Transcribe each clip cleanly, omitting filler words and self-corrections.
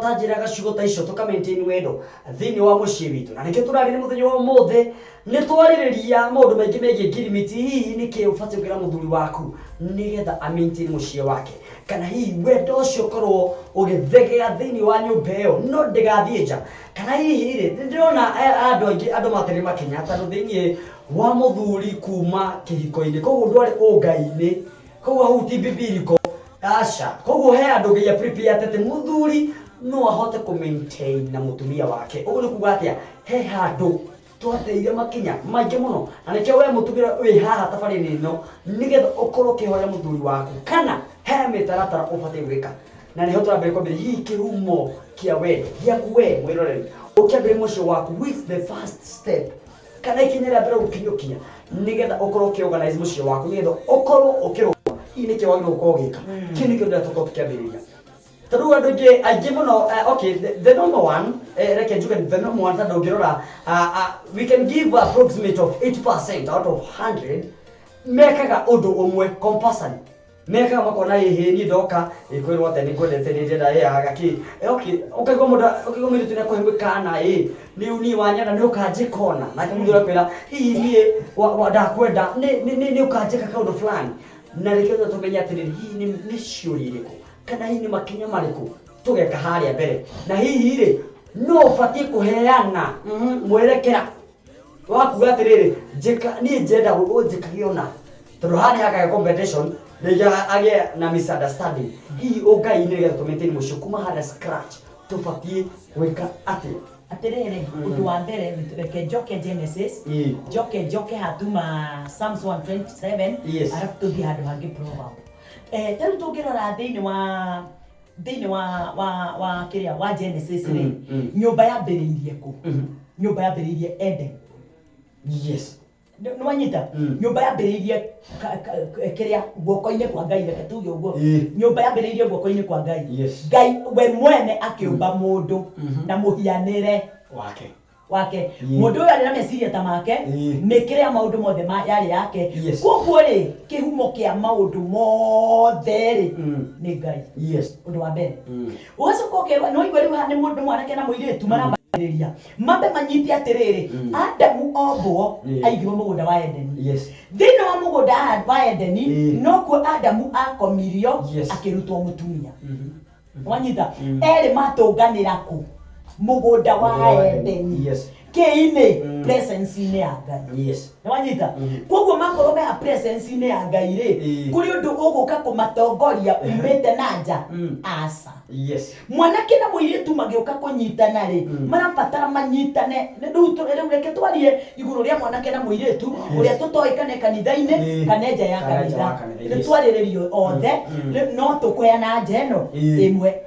tajira gacigo ta icio tuka maintain wendo thini wa mucii witu na nikio turarire muthenya wa mothe ni twaririria maundu maingi megie ngirimiti hihi niki ubatie kwira muthuri waku nigetha a maintain mucii wake kana hihi wendo ucio korwo ugithegea thini wa nyumba iyo no ndigathie nja kana hihi ri ndirona andu matiri makinya tandu thini wa muthuri kuma kihiko-ini koguo ndwari ungai-ini koguo hau ti bibiliko asha koguo he andu nginya prepare atete muthuri no ahote ku maintain na mutumia wake uguo ni kuga atia he handu twateire makinya maingi muno na nikio we mutumira wi haha tabari-ini no nigetha ukorwo kihoya muthuri waku kana he mitaratara ubatie gwika na niho turambere kwambere hihi kihumo kia wendo giaku we mwiroreri ukiambere mucio waku with the first step kana ikinyira mbere gukinyukia nigetha ukorwo kiorganize mucio waku nigetha ukorwo ukirwa ini kio wagirwo kogika kini kio ndio tukiambiriria Through I give no okay the number one like the number one that ngirora we can give approximate of 80% out of 100 mekaga undu umwe compulsory mekaga makona hihi ni ndoka ikwirwo ate ni kwendete ni ndenda agaki okay ukaigwa mundu ukaigwa miritu ni kuhimwe kana ni uni wanyana ni ukajikona na kumudura kwira hihi ni ndakwenda ni ukajika kaundu fulani na rekeza tumenya ati hihi ni ciuri iriku kana hii ni makinya mariku tugeka haria mbere na hihi ri no ubatie kuheana mwerekera wakuga atiriri njika ni njenda unjikagiona tondu hani haka competition nija age na misunderstanding hihi ugai ni getha tumaintain mucio kuma hara scratch tubatie gwika atiriri undu wa mbere reke njoke Genesis njoke hatuma Psalms 127 arafu tuthi handu hangi proverb tell tugirora thini wa kiria wa Genesis ri nyumba yambiriirie ku nyumba yambiriirie Eden yes no wanyita nyumba yambiriirie kiria guoko-ini kwa Ngai reke tuge uguo nyumba yambiriirie guoko-ini kwa Ngai Ngai we mwene akiumba mundu na muhianire wake mundu uyu ari na meciria ta make mikire ya maundu mothe yari yake koguo ri kihumo kia maundu mothe ri ni Ngai undu wa mbere ugacoka ukerwa no igwe riu ni mundu mwanake na muiritu marambariria mambe manyiti atiriri Adamu ombwo aigirwo mugunda wa Edeni thini wa mugunda wa Edeni no kuo Adamu akomirio akirutwo mutumia wanyita eri matunganira ku mugunda wa Edeni kiine presence ine ya Ngai wanyita koguo makorwo me presence ine ya Ngai ri kuri undu uguka kumatongoria umete nanja asa mwanake na muiritu magiuka kunyitana ri marabatara manyitane riu reke twarie iguru ria mwanake na muiritu uria tutoikane kanitha-ini kana nja ya kanitha ni twariririo othe no tukwena nja ino imwe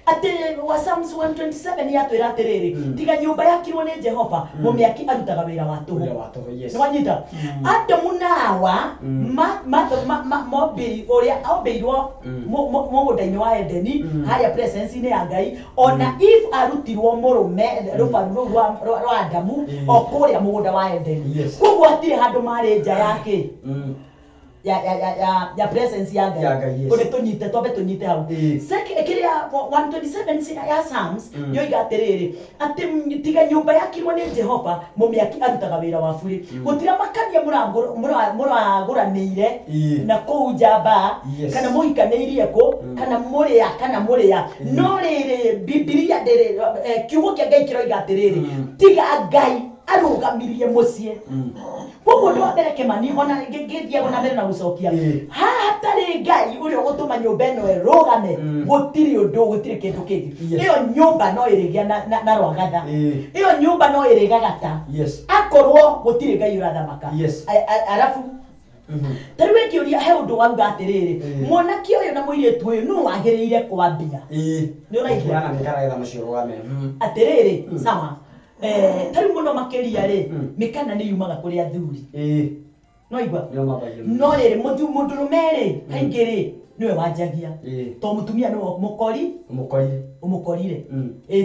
ati wa Psalms 127 yatwira atiriri tiga nyumba yakirwo ni Jehova mumiaki arutaga wira wa tuhu ni wanyita Adamu na Hawa mobiri uria aumbirwo mugunda-ini wa Edeni haria presence ine ya Ngai ona if arutirwo murume rubaru rwa Adamu okuria mugunda wa Edeni koguo atire handu mari nja yake ya presence ya Ngai kuri tunyite tobe tunyite hau seke kiria 127 ya Psalms yo igatiriri ati tiga nyumba yakirwo ni Jehova mumiaki arutaga wira wa buri gutira makania muraguraniire na kuu njamba kana muhikaneirie ku kana muria no riri Biblia ndiri kiugo kia Ngai kiroiga atiriri tiga Ngai arugamirie mucie koguo ndo mbere Kimani ona ngithia ona mbere na gucokia hatari Ngai uria gutuma nyumba ino irugame gutiri undu gutiri kindu kingi iyo nyumba no irigia na rwagatha iyo nyumba no irigagata akorwo gutiri Ngai urathamaka arafu tariwe kiuria he undu wauga atiriri mwanake uyu na muiritu uyu no wagiriire kwambia ni uraigua na mikaratha macio rugame atiriri sawa tari muno makeria ri mikana ni yumaga kuri athuri no igwa no riri mundu rumeri kaingi ri niwe wanjagia to mutumia no umukorire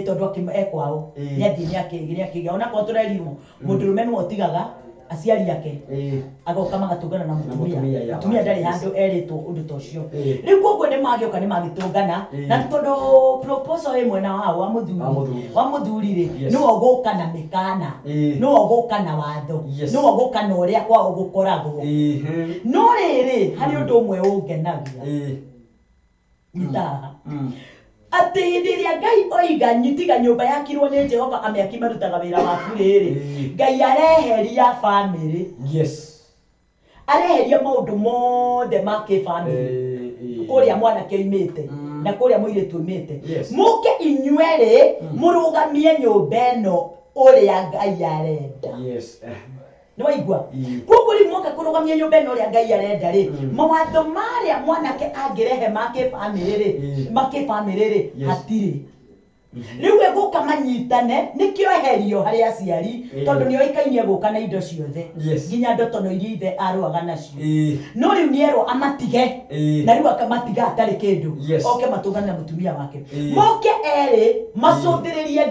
tondu ekwao ni athini akigiria ona kwa turerirwo mundu rume no otigaga aciari yake agoka magatungana na mutumia ndari handu eritwo undu tocio riu koguo ni magioka ni magitungana na tondu proposal imwe na wao wa muthuri ri ni oguka na mikana ni oguka na watho ni oguka na uria kwao gukoragwo no riri hari undu umwe ungenagia nitaha ati hindiria Ngai oiga nyitiga nyumba yakirwo ni Jehova amiaki marutaga wira waku riri Ngai areheria family areheria maundu mothe ma family kuria mwana keimite na kuria muiritu umite muke inyuere murugamie nyumba eno uria Ngai arenda no igwa koguo ri mwoka kurugamia nyumba eno uria Ngai arenda ri mawatho maria mwanake angirehe make family ri hatiri riu eguka manyitane nikio eherio hari aciari tondu ni oikainie guka na indo ciothe nginya ndoto no iria ithe arwaga nacio no riu nierwo amatige na riu akamatiga atari kindu oke matungane na mutumia wake moke eri macundiririe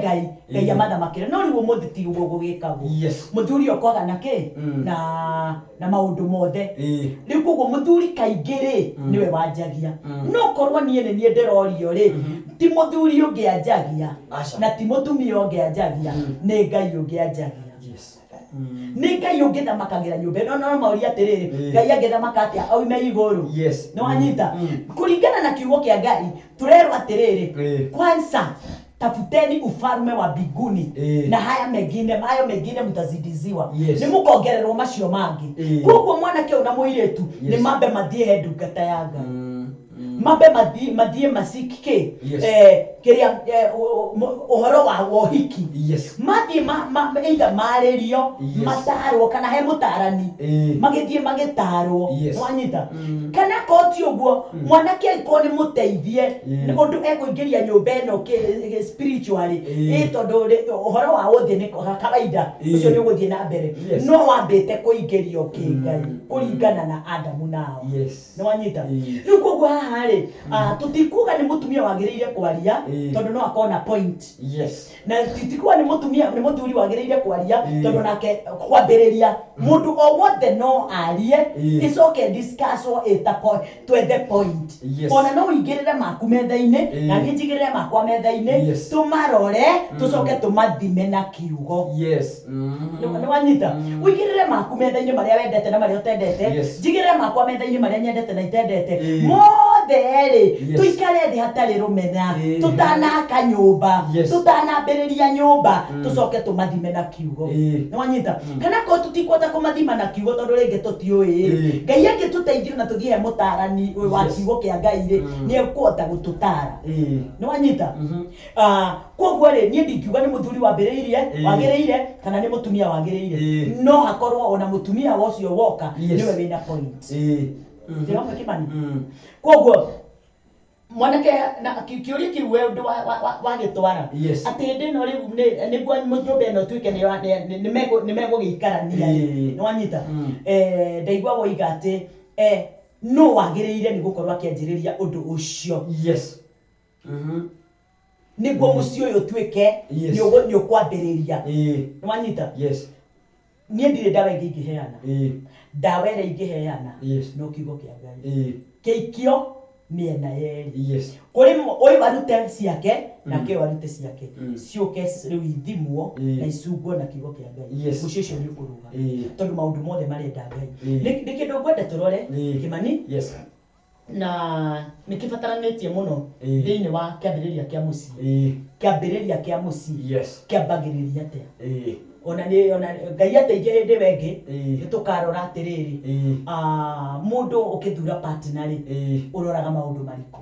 Ngai amathamakire no riu umuthi ti uguo gugikagwo muthuri okwaga nake na maundu mothe riu koguo muthuri kaingiri niwe wanjagia no korwo nie ni ndirorio ri ti muthuri ungianjagia na ti mutumia ungianjagia ni Ngai ungianjagia ni Ngai ungithamagira nyumba no mauri atiriri Ngai angithamaka atia aume iguru no anyita kuringana na kiugo kia Ngai turerwa atiriri kwanza tafuteni ufalme wa mbinguni na haya mengine mtazidiziwa ni mukongererwo macio mangi koguo mwanake una muiretu ni mambe mathie he ndungata ya Ngai mambe mathie masikike kiria uhoro wa wohiki mathie either maririo matarwo kana he mutarani magithie magitarwo wanyita kana koti uguo mwanake ko ni muteithie undu ekuingiria nyumba eno spiritually tondu uhoro wa uthie ni kawaida ucio ni uguthie na mbere no wambite kuingirio kingai kuringana na Adamu nao ni wanyita riu koguo haha ri tutikuga ni mutumia wagiriire kwaria tondu no akona point na tutikuga ni muthuri wagiriire kwaria tondu nake kwambiriria mundu o wothe no arie icoke discuss eta point twethe point ona no ingirire maku metha-ini na ngijigirire makwa metha-ini tumarore tucoke tumathime na kiugo ni wanyita uigirire maku metha-ini maria wendete na maria utendete njigirire makwa metha-ini maria nyendete na itendete mothe eri tuikare thi hatari rumenya tutanaka nyumba tutanambiriria nyumba tucoke tumathime na kiugo ni wanyita kana ko tutikwota kumathima na kiugo tondu ringi tutiui Ngai angituteithia na tuthie mutarani wa kiugo kia Ngai ri ni ekwota gututara ni wanyita koguo ri nie ndingiuga ni muthuri wagiriire kana ni mutumia wagiriire no hakorwo ona mutumia wocio woka niwe wina point ndio kimani koguo mwanake na kiuria kiu we ndu wagitwara ati ndino riu niguo nyumba eno tuike ni mego giikarania ni wanyita ndaigua woiga ati no wagiriire ni gukorwa akianjiriria undu ucio niguo mucio uyu tuike ni ukwambiriria ni wanyita nie ndire ndawa ingiheana ndawa ira ingiheana no kiugo kia Ngai keikio miena yeri kuri oyu warute ciake na ke warute ciake ciuke riu ithimwo na icungwo na kiugo kia Ngai mucio ni ukuruga tondu maundu mothe marenda Ngai ni kindu ngwende turore kimani na nikibataranitie muno thiini wa kiambiriria kia mucii kiambagiriria atia ona Ngai ateithie hindi wengi tukarora atiriri mundu ukithura partner ri uroraga maundu mariku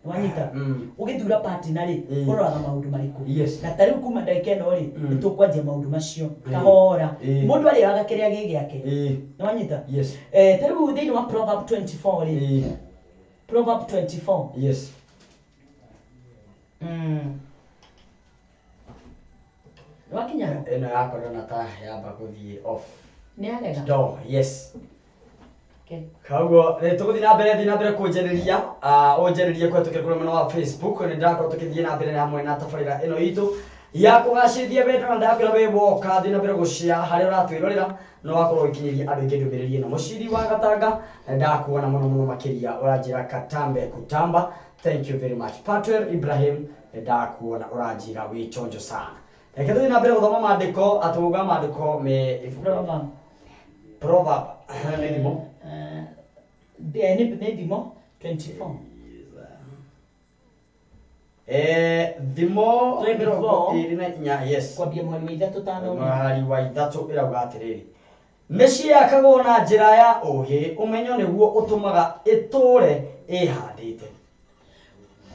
wanyita ukithura partner ri uroraga maundu mariku na tariu kuma ndagika eno ri tukwanjia maundu macio kahora mundu ari waga kiria gigiake ni wanyita tariu thiini wa Proverb 24 ri Proverb 24 wakinya eno yakorwo na ta yamba guthie off ni alega do kaguo tuguthie na mbere kunjariria unjaririe kwetukira kuri mwena wa Facebook ni ndakorwo tukithie na mbere hamwe na tabarira eno itu ya kugacithia wendo na ndakwira we woka thina mbere gucia haria uratwirorera no wakorwo ikinyiria andu ingi ndumiririe na muciri wa Gatanga ndakuona muno makiria uranjira Katambe Kutamba. Thank you very much Patrick Ibrahim ndakuona uranjira wi chonjo sana. Reke tuthi na mbere guthoma maandiko atuga maandiko me proverb ni ndimo ni ndimo 24 thimo yes kwambia mwari wa ithatu tano mwari wa ithatu irauga atiriri mĩciĩ yakagwo na njĩra ya ũũgĩ ũmenyo nĩguo ũtũmaga ĩtũũre ĩhandĩte.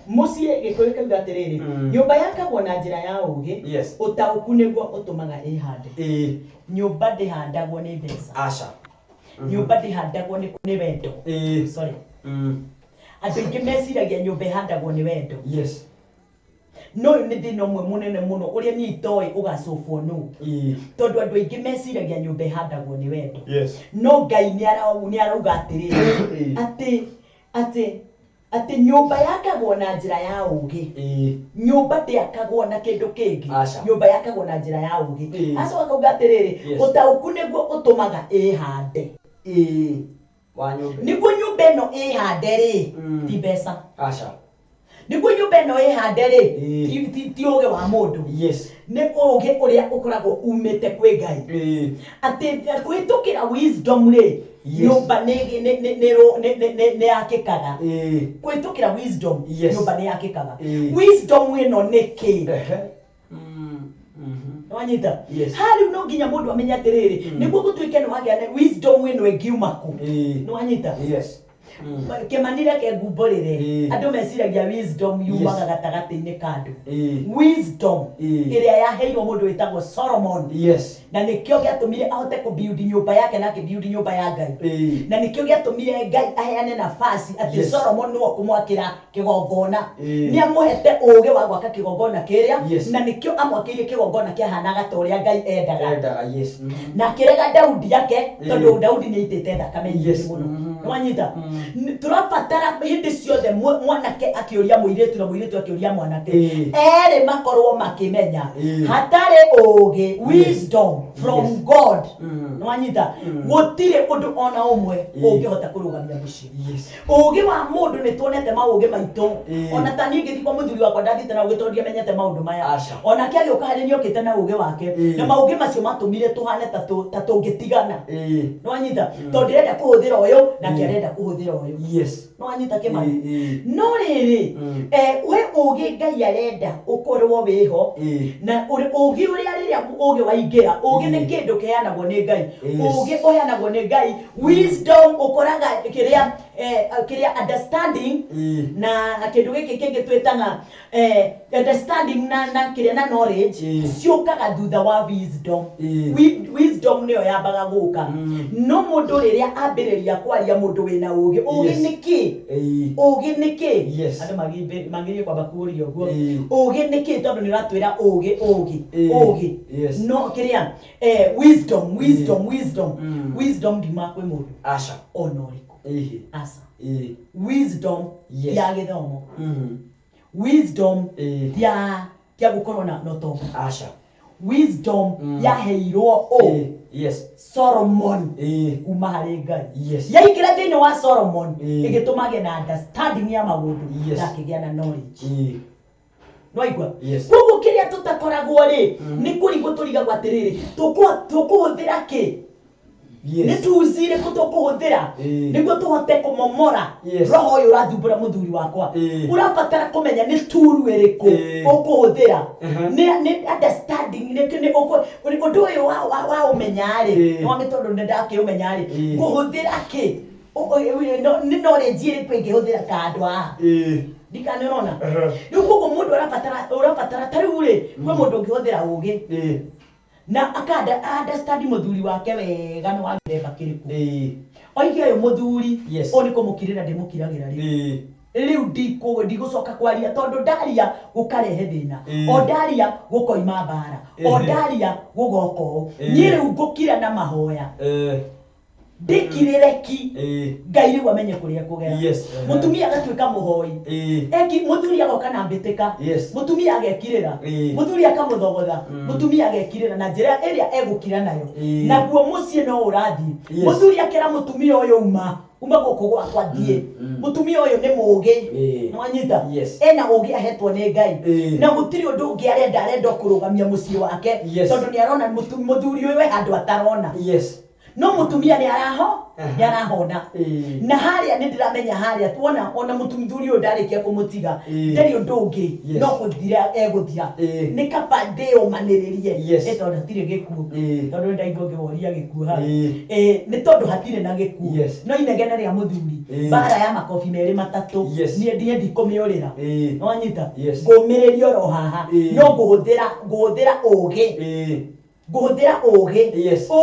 Muciĩ gĩkũyũ kauga atiriri nyũmba yakagwo na njĩra ya ũũgĩ ũtaũku nĩguo ũtũmaga ĩhande. Nyũmba ndĩhandagwo nĩ mbeca. Aca. Nyũmba ndĩhandagwo nĩ wendo. Sorry. Andũ aingĩ meciragia nyũmba ĩhandagwo nĩ wendo. Yes. No nĩ thĩna ũmwe mũnene mũno ũrĩa niĩ itoĩ ũgacũbwo nũ. Tondũ andũ aingĩ meciragia nyũmba ĩhandagwo nĩ wendo. No Ngai nĩ arauga atĩrĩrĩ atĩ nyũmba yakagwo na njĩra ya ũũgĩ. Nyũmba ndĩakagwo na kĩndũ kĩngĩ. Nyũmba yakagwo na njĩra ya ũũgĩ. Acoka akauga atĩrĩrĩ ũtaũku nĩguo ũtũmaga ĩhande. Nĩguo nyũmba ĩno ĩhande rĩ ti mbeca. Nĩguo nyũmba ĩno ĩhande rĩ ti ũũgĩ wa mũndũ. Nĩ ũũgĩ ũrĩa ũkoragwo umĩte kwĩ Ngai. Atĩ kũhĩtũkĩra wisdom rĩ nyũmba nĩ yakĩkaga. Kũhĩtũkĩra wisdom nyũmba nĩ yakĩkaga. Wisdom ĩno nĩ kĩ? Wanyita hari no nginya mũndũ amenye atĩrĩrĩ nĩguo gũtuĩke nĩ wagĩa na wisdom ĩno ĩngiuma kũ. Nĩ wanyita Kĩmanire ke ngumborĩre andũ meciragia wisdom yumaga gatagatĩ-inĩ ka andũ. Wisdom ĩrĩa yaheirwo mũndũ wĩtagwo Solomon. Na nĩkĩo gĩatũmire ahote kũbuild nyũmba yake na akĩbuild nyũmba ya Ngai. Na nĩkĩo gĩatũmire Ngai aheane nafasi atĩ Solomon nĩwe kũmwakĩra kĩgongona. Nĩ amũhete ũũgĩ wa gwaka kĩgongona kĩrĩa na nĩkĩo amwakĩire kĩgongona kĩahanaga ta ũrĩa Ngai endaga. Na akĩrega Daudi yake tondũ Daudi nĩ aitĩte thakame nyingĩ mũno. Nĩ wanyita tũrabatara hĩndĩ ciothe mwanake akĩũria mũirĩtu na mũirĩtu akĩũria mwanake erĩ makorwo makĩmenya hatarĩ ũũgĩ wisdom from God. Nĩ wanyita gũtirĩ ũndũ ona ũmwe ũngĩhota kũrũgamia mũciĩ. Ũũgĩ wa mũndũ nĩ tuonete maũũgĩ maitũ. Ona ta niĩ ngĩthiĩ kwa mũthuri wakwa ndathiĩte na ũũgĩ tondũ ndiamenyete maũndũ maya. Onake agĩũka harĩa niĩ okĩte na ũũgĩ wake na maũũgĩ macio matũmire tũhane ta tũngĩtigana. Nĩ wanyita tondũ ndĩrenda kũhũthĩra ũyũ nake arenda kũhũthĩra ũyũ. No anyita kĩmani. No rĩrĩ we ũũgĩ Ngai arenda ũkorwo wĩho na ũũgĩ ũrĩa rĩrĩa ũũgĩ waingĩra ũũgĩ nĩ kĩndũ kĩheanagwo nĩ Ngai. Ũũgĩ ũheanagwo nĩ Ngai. Wisdom ũkoraga kĩrĩa understanding na kĩndũ gĩkĩ kĩngĩ twĩtaga understanding na kĩrĩa na knowledge ciũkaga thutha wa wisdom. Wisdom nĩyo yambaga gũka. No mũndũ rĩrĩa ambĩrĩria kwaria mũndũ wĩna ũũgĩ ũũgĩ nĩ kĩ? Ũũgĩ nĩ kĩ? Andũ magĩrĩire kwamba kũũria ũguo ũũgĩ nĩ kĩ tondũ nĩ ũratwĩra ũũgĩ no kĩrĩa wisdom ndima kwĩ mũndũ ona ũrĩkũ. Wisdom ya gĩthomo. Wisdom ya gũkorwo na ũtonga. Wisdom yaheirwo Solomon kuma harĩ Ngai. Yaingĩra thĩinĩ wa Solomon ĩgĩtũma agĩe na understanding ya maũndũ na akĩgĩa na knowledge. Nwaigua koguo kĩrĩa tũtakoragwo rĩ nĩ kũrigwo tũrigagwo atĩrĩrĩ tũkũhũthĩra kĩ? Nĩ tuzi irĩkũ tũkũhũthĩra nĩguo tũhote kũmomora roho ũyũ ũrathumbũra mũthuri wakwa. Ũrabatara kũmenya nĩ turu ĩrĩkũ ũkũhũthĩra. Nĩ understanding ũndũ ũyũ wa ũmenya-rĩ nĩ tondũ nĩ ndakĩũmenya-rĩ kũhũthĩra kĩ? Nĩ knowledge ĩrĩkũ ĩngĩhũthĩra ta andũ aya ndikanĩrona. Rĩu koguo mũndũ ũrabatara ta rĩu-rĩ kwĩ mũndũ ũngĩhũthĩra ũũgĩ na understand mũthuri wake wega nĩ wa gĩthemba kĩrĩkũ. Oige ũyũ mũthuri ũyũ nĩ kũmũkirĩra ndĩmũkiragĩra rĩu ndigũcoka kwaria tondũ ndaria gũkarehe thĩna o ndaria gũkoima mbara o ndaria gũgoka ũũ. Niĩ rĩu ngũkira na mahoya ndikirereki ngai riu amenye kuria kugera mutumia agatuika muhoi eki muthuri agoka na mbitika mutumia agekirira muthuri akamuthogotha mutumia agekirira na njira iria egukira nayo naguo mucie no urathi muthuri akira mutumia uyu uma guku gwakwa thie mutumia uyu ni mugi mwanyita ena ugi ahetwo ni ngai na gutiri undu ungi arenda kurugamia mucie wake tondu ni arona muthuri uyu handu atarona no mutumia ni arahona na haria ni ndiramenya haria tuona ona mutumithuri uyu ndarikia kumutiga ndari undu ungi no kuthira eguthira ni kaba ndeo maniririe tondu hatire gikuo tondu ndaigua ngiworia gikuo ha ni tondu hatire na gikuo no inegene ria muthuri bara ya makofi meri matatu nie ndikumiurira no anyita ngumiririo ro haha no nguhuthira ugi guhuthira ugi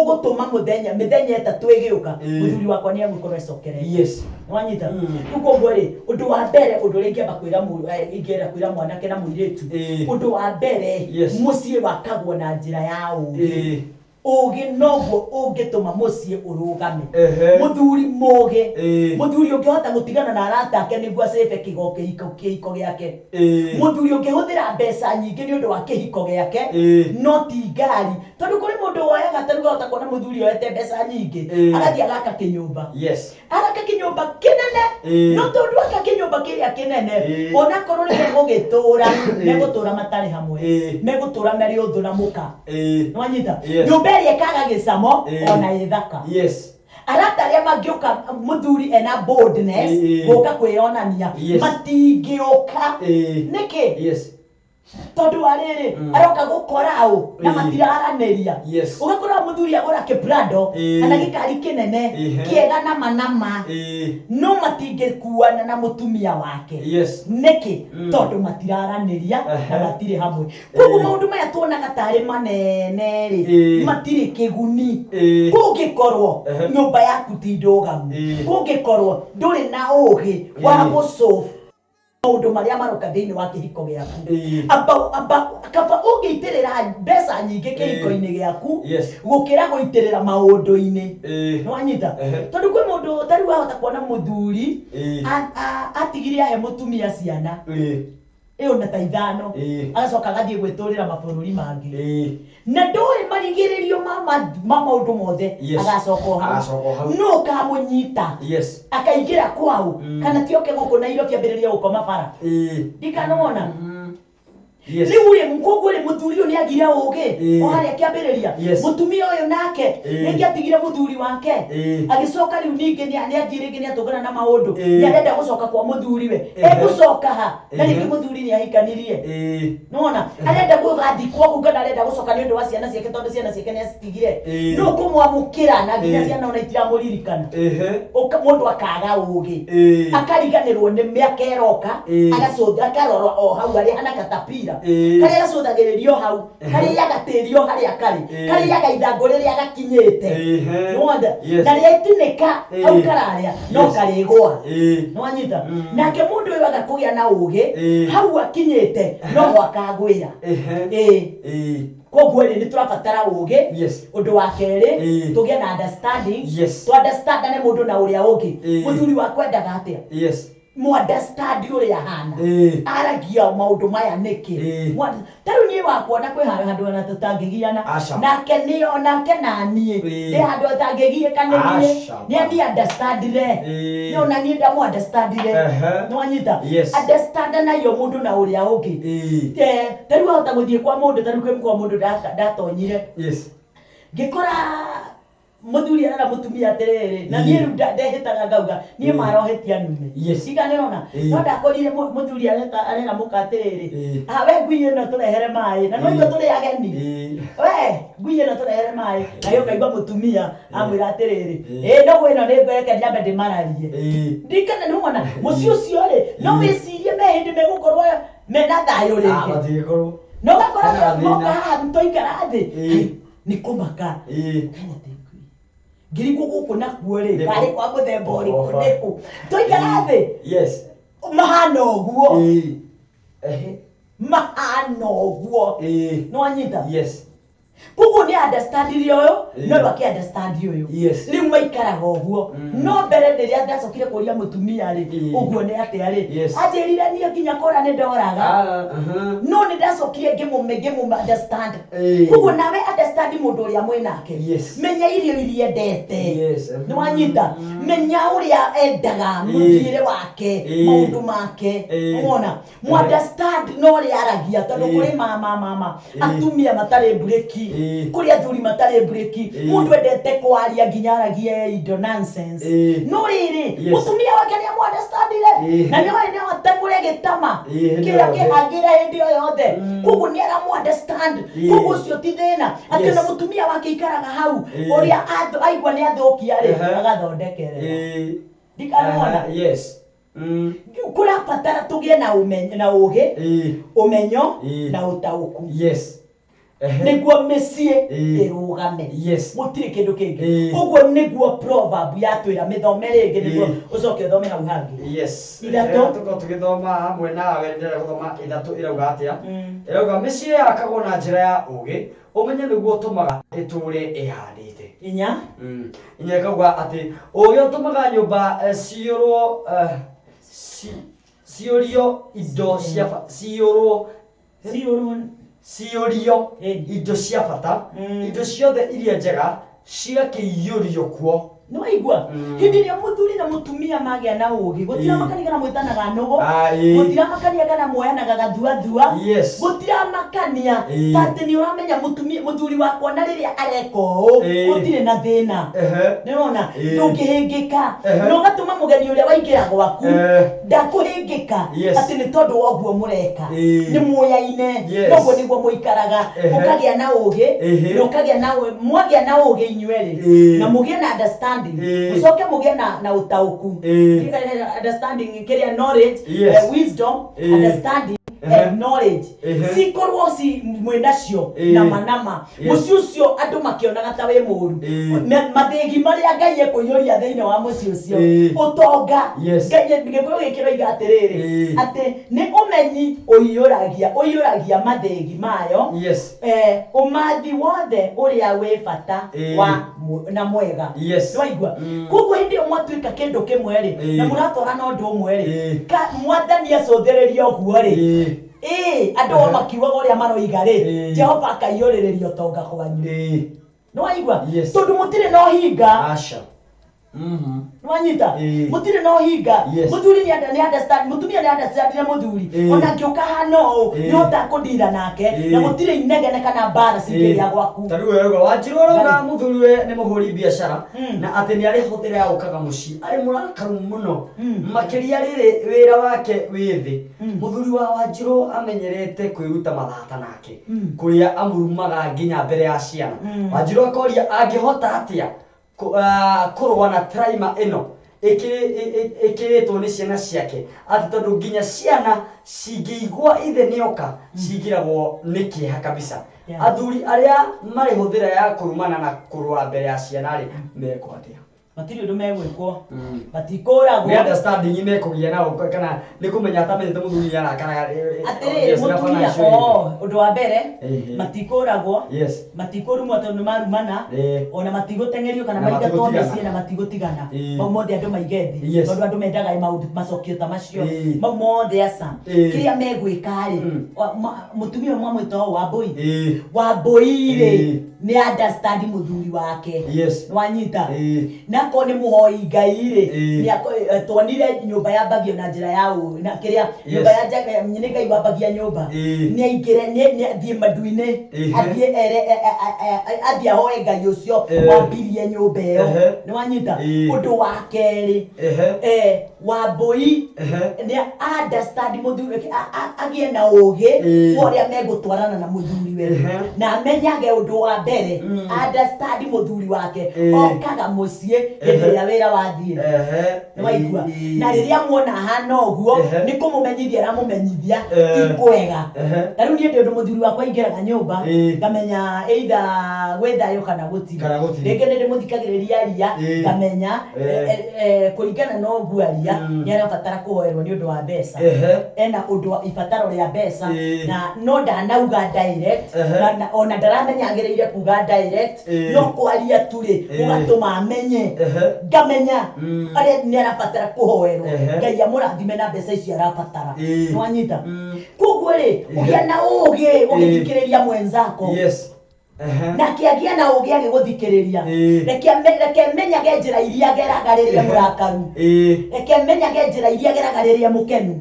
ugutuma mithenya etatu igiuka muthuri wakwa ni agukorwo ecokerete wanyita uko ngori undu wa mbere undu ringi bakwira ingiera kwira mwanake na muiritu undu wa mbere mucie wakagwo na njira ya ugi ugi noguo ungituma mucie urugame muthuri muthuri ungihota gutigana na arata ake niguo acebe kihiko giake muthuri ungihuthira mbeca nyingi ni undu wa kihiko giake no ti ngari tondu kuri mundu woyaga taruga hota kuona muthuri oyete mbeca nyingi agathii agaka kinyumba agaka kinyumba kinene no tondu aka kinyumba kiria kinene ona korwo ni gugitura megutura matari hamwe megutura meri uthu na muka nwanyita nyumba iria ikaga gicamo ona ithaka arata aria mangiuka muthuri ena boldness guka kwionania matingiuka niki tondu ariri aroka gukora u na matiraraniria ugakora muthuri agura kibrado kana gikari kinene kiega na manama no matingikuana na mutumia wake niki tondu matiraraniria na matire hamwe koguo maundu maya tuonaga tari manene ri matire kiguni kungikorwo nyumba yaku ti ndugamu kungikorwo nduri na ugi wa gusolve maundu maria maroka thiini wa kihiko giaku kaba ungiitirira mbeca nyingi kihiko-ini giaku gukira guitirira maundu-ini nwanyita tondu kwi mundu tari wahota kuona muthuri atigire ahe mutumia ciana iyo na ta ithano agacoka agathie gwiturira mabururi mangi na ndoi marigiririo ma maundu mothe agacoka hau no kamunyita akaingira kwau kana tioke guku na iro kiambiriria gukoma bara ndikanona riu ye mukogwo ri muthuri uyu ni agira ugi o haria kiambiriria mutumia uyu nake ningi atigire muthuri wake agicoka riu ningi ni athire ni atungana na maundu ni arenda gucoka kwa muthuri we egucoka ha na ningi muthuri ni ahikanirie nona arenda gugathikwo kuga na arenda gucoka ni undu wa ciana ciake tondu ciana ciake ni acitigire no kumwamukira na nginya ciana ona itiramuririkana mundu akaga ugi akariganirwo ni miaka eroka agacothira akarorwa o hau ari hana katapira kare gacuthagiririo hau kare yagatirio haria kare yagaithangu riria gakinyite nwanda na rietinika hau kararia no karigwa nwanyita nake mundu uyu agakugia na ugi hau akinyite no gwakagwira koguo ni turabatara ugi undu wa keri tugie na understanding to understand ne mundu na uria ungi muthuri wa kwendaga atia mu understand uria hana aragia maundu maya niki taru ni wakuona kwi handu na tutangigiana nake ni onake nanie ni handu atangigiana ni ani understand re ni ona ni ndamu understand re no anyita understand na yo mundu na uria ungi taru hota guthie kwa mundu taru kwi kwa mundu datonyire ngikora muthuri arara mutumia atiriri na nie ndehitaga ngauga nie marohetia nume siganirona no ndakorire muthuri arera muka atiriri we ngui ino turehere mai na no ithu turi ageni we ngui ino turehere mai na yo kaigua mutumia amwira atiriri no gwino ni ngweke nyambe ndimararie ndikana nuona mucio ucio ri no wicirie me hindi megukorwo mena thayo ringi no gakora moka ntoikara thi ni kumaka ngiri guku na kuore kari kwa muthemba uriku niku toikara thi mahana uguo mahana uguo no anyita Kugu ni understand yo no baki understand yo riu maikaraga uguo no mbere ndiria ndacokire kuria mutumia ri uguo ni ate ari ajirire nie nginya kora ni ndoraga no ni ndacokire ngimumege mu understand kugu nawe understand mundu uria mwinake menya irio irie ndete ni wanyita menya uria endaga muthiire wake maundu make unaona mu understand no ri aragia tondu kuri mama atumia matare breki kuri athuri matare breki mundu endete kwaria nginya aragia indo nonsense no riri mutumia wake ni mu understandire na ni atemure gitama kira kihagira hindi yo yothe kugu ni ara mu understand kugu cio ti thina ati na mutumia wake ikaraga hau uria aigwa ni athukia ri agathondekerera dikanona kura patara tugie na umenyo na uge umenyo na utauku niguo mesie irugame mutire kindu kingi uguo niguo proverb yatwira mithome ringi niguo ucoke uthome hau hangi ithatu tugithoma hamwe nawe ndira guthoma ithatu irauga atia irauga mesie yakagwo na njira ya ugi umenye niguo utumaga iture ihandite inya ikauga ati ugi utumaga nyumba ciũrio indo cia ciũrio indo cia bata indo ciothe iria njega ciakĩiyũrio kuo no waigua hindi ria muthuri na mutumia magia na ugi gutira makania kana mwitanaga nogo gutira makania kana moyanaga gathua gutira makania tati ni uramenya muthuri wakwa na riria areko gutire na thina nirona ndungihingika no gatuma mugeni uria waingira gwaku ndakuhingika ati ni tondu woguo mureka ni muyaine noguo niguo muikaraga mukagia na ugi mukagia na mwagia na ugi inyueri na mugie na understand usoke mugie na utauku understanding kiria knowledge wisdom understanding and knowledge sikorwo si mwenacio na manama muciucio andu makionaga ta we muru mathegi maria Ngai ekuyoria thiine wa muciucio utonga Ngai ngikoro gikiro igatiriri ati ni umenyi uyuragia mathegi mayo umathi wothe uria we bata wa na mwega waigua kugu hindi mwatuika kindu kimwe ri na muratwara no ndu umwe ri mwathani acothereria oguo ri andu makiuga uria maroiga ri Jehova akaiyuririo tonga kwanyu no waigua tondu mutire no hinga nwanyita mutire no hinga muthuri ni understand mutumia ni understand na muthuri ona ngioka hano yota kudira nake na mutire inegene kana bara sikiria gwaku tariu yego wajiroroga muthuri we ni muhuri biashara na ati ni ari hotera ya ukaga muci ari murakaru muno makiria riri wira wake withi muthuri wa Wanjiru amenyerete kwiruta mathata nake kuria amurumaga nginya mbere ya ciana Wanjiru akoria angihota atia kurwa na trauma ino ikiritwo ni ciana ciake ati tondu nginya ciana cingĩigua ithe nioka cingiragwo ni kieha kabisa athuri aria mari huthira ya kurumana na kurwa mbere ya ciana ri meko atia matiri undu megwikwo batikoragwo ni understanding mekugia nao kana ni kumenya atamenyete muthuri yana kana atiri mutumia undu wa mbere matikoragwo matikorumwa tondu marumana ona matigotengerio kana maigatone ciana matigotigana mau mothe andu maigethi tondu andu mendaga maundu macokio ta macio mau mothe aca kiria megwika ri mutumia umwe mwito Wambui ri ni understand muthuri wake wanyita na ko ni muhoi Ngai ri ni tonire nyumba ya bagio na njira yao na kiria nyumba ya jaga nyine Ngai wabagia nyumba ni aingire ni athie maduine athie hoe Ngai ucio wambirie nyumba iyo ni wanyita undu wa keri Wambui ni understand muthuri agie na ugi uria megutwarana na muthuri we na amenyage undu wa mbere understand muthuri wake okaga mucie ya wira wathie waigua na riria muona hana uguo ni kumumenyithia na mumenyithia ikwega tariu ni ndio muthuri wakwa ingiraga nyumba ngamenya either wethayo kana gutiga rege ndi muthikagiriria ria ngamenya kuringana no guaria nĩwanyita nĩarabatara kũhoerwo nĩ ũndũ wa mbeca ena ũndũ wa ibataro rĩa mbeca na no ndanauga direct na ona ndaramenya agĩrĩire kuga direct no kwaria tũrĩ ũgatũma amenye ngamenya arĩa nĩarabatara kũhoerwo Ngai amũrathime na mbeca icio arabatara nĩwanyita koguo rĩ ũgĩa na ũgĩ ũgĩthikĩrĩria mwenzako na kiagia na ũgĩ agĩgũthikĩrĩria reke menyage njĩra iria ageraga rĩrĩa mũrakaru reke menyage njĩra iria ageraga rĩrĩa mũkenu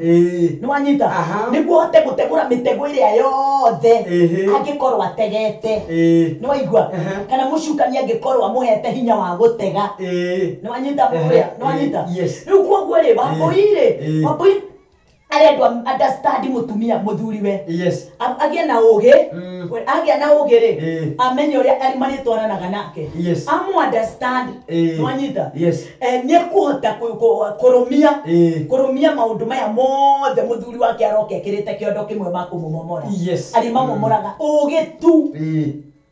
nĩwanyita nĩguo hote gũtegũra mĩtego ĩrĩa yothe angĩkorwo ategete nĩwaigua kana mũcukani angĩkorwo amũhete hinya wa gũtega nĩwanyita mũrĩa nĩwanyita rĩu koguo rĩ Wambui arendwa understand mutumia muthuriwe agĩa na ũgĩ agĩa na ũgĩ rĩ amenye ũrĩa ari marĩtwaranaga nake amu understand nĩwanyita nĩekũhota kũrũmia maũndũ maya mothe mũthuri wake aroka ekĩrĩte kĩondo kĩmwe makũmũmomora arĩ mamomoraga ũgĩ tu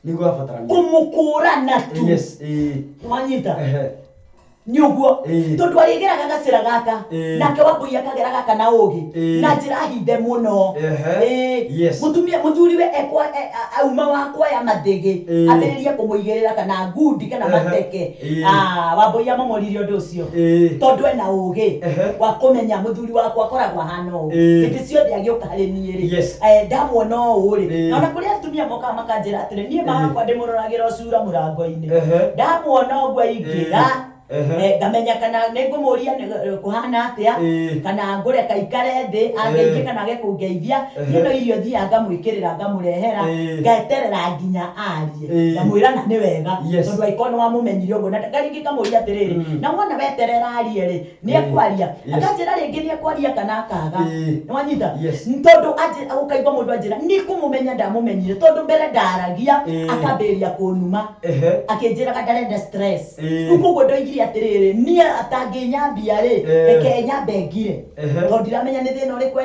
nĩguo abatara kũmũkũrana tu nĩwanyita nyuguo tondu arigeraga gacira gaka nake Wambui akagera gaka na ũgĩ na njĩra hinde mũno mutumia muthuriwe auma wakwa ya mathĩgĩ ambĩrĩria kũmũigĩrĩra kana ngundi kana mateke Wambui amomoririe ũndũ ũcio tondu ena ũgĩ wa kũmenya mũthuri wakwa akoragwo ahana ũũ hĩndĩ ciothe agĩũka harĩ niĩ rĩ ndamuona ũũ rĩ na ona kũrĩ atumia mokaga makanjĩra atĩrĩ niĩ makwa ndĩmũroragĩra ũcura mũrango-inĩ ndamuona ũguo aingĩra ngamenya kana nĩngũmũria kũhana atĩa kana ngũreka ikare thĩ angeithie kana age kũngeithia niĩ no irio thiaga ngamwĩkĩrĩra ngamũrehera ngeterera nginya arie ngamwĩra na nĩ wega tondũ angĩkorwo nĩwamũmenyire ũguo na ngaringĩ ngamũria atĩrĩrĩ na wona weterera arie rĩ nĩekwaria akanjĩra rĩngĩ nĩekwaria kana akaga nĩwanyita tondũ ũkaigua mũndũ anjĩra nĩkũmũmenya ndamũmenyire tondũ mbere ndaragia akambĩrĩria kũnuma akĩnjĩraga ndarenda stress koguo ndoigire atĩrĩrĩ niĩ atangĩnyambia rĩ reke nyambe ngire tondũ ndiramenya nĩ thĩna ũrĩkũ